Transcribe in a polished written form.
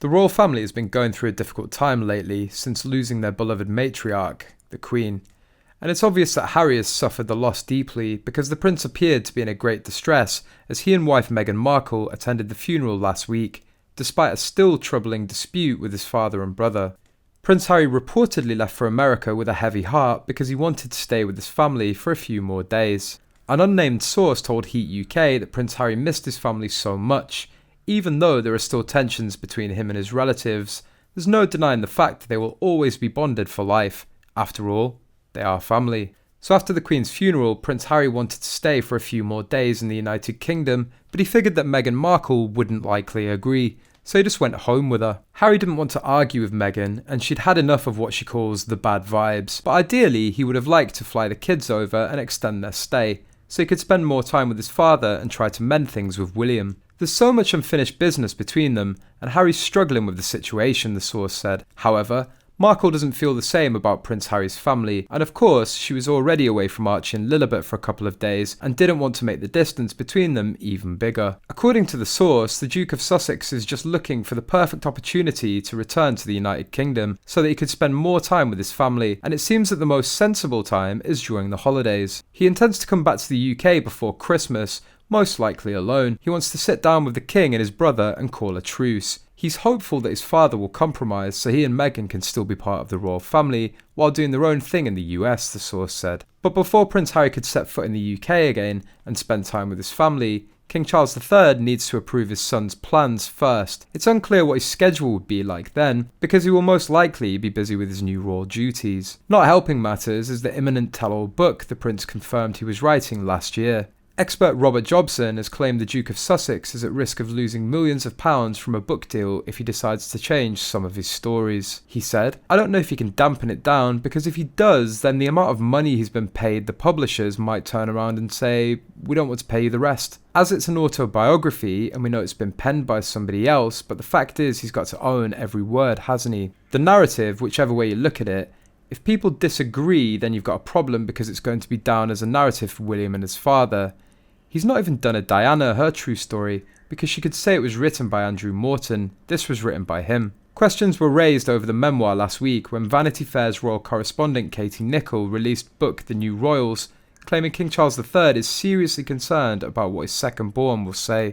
The royal family has been going through a difficult time lately since losing their beloved matriarch, the Queen. And it's obvious that Harry has suffered the loss deeply because the prince appeared to be in a great distress as he and wife Meghan Markle attended the funeral last week, despite a still troubling dispute with his father and brother. Prince Harry reportedly left for America with a heavy heart because he wanted to stay with his family for a few more days. An unnamed source told Heat UK that Prince Harry missed his family so much. Even though there are still tensions between him and his relatives, there's no denying the fact that they will always be bonded for life. After all, they are family. So after the Queen's funeral, Prince Harry wanted to stay for a few more days in the United Kingdom, but he figured that Meghan Markle wouldn't likely agree, so he just went home with her. Harry didn't want to argue with Meghan, and she'd had enough of what she calls the bad vibes, but ideally he would have liked to fly the kids over and extend their stay, so he could spend more time with his father and try to mend things with William. There's so much unfinished business between them, and Harry's struggling with the situation, the source said. However, Markle doesn't feel the same about Prince Harry's family, and of course, she was already away from Archie and Lilibet for a couple of days and didn't want to make the distance between them even bigger. According to the source, the Duke of Sussex is just looking for the perfect opportunity to return to the United Kingdom so that he could spend more time with his family, and it seems that the most sensible time is during the holidays. He intends to come back to the UK before Christmas, most likely alone. He wants to sit down with the king and his brother and call a truce. He's hopeful that his father will compromise so he and Meghan can still be part of the royal family while doing their own thing in the US, the source said. But before Prince Harry could set foot in the UK again and spend time with his family, King Charles III needs to approve his son's plans first. It's unclear what his schedule would be like then, because he will most likely be busy with his new royal duties. Not helping matters is the imminent tell-all book the prince confirmed he was writing last year. Expert Robert Jobson has claimed the Duke of Sussex is at risk of losing millions of pounds from a book deal if he decides to change some of his stories. He said, "I don't know if he can dampen it down, because if he does, then the amount of money he's been paid, the publishers might turn around and say, we don't want to pay you the rest." As it's an autobiography, and we know it's been penned by somebody else, but the fact is he's got to own every word, hasn't he? The narrative, whichever way you look at it, if people disagree, then you've got a problem because it's going to be down as a narrative for William and his father. He's not even done a Diana, her true story, because she could say it was written by Andrew Morton. This was written by him. Questions were raised over the memoir last week when Vanity Fair's royal correspondent Katie Nicholl released book The New Royals, claiming King Charles III is seriously concerned about what his second born will say.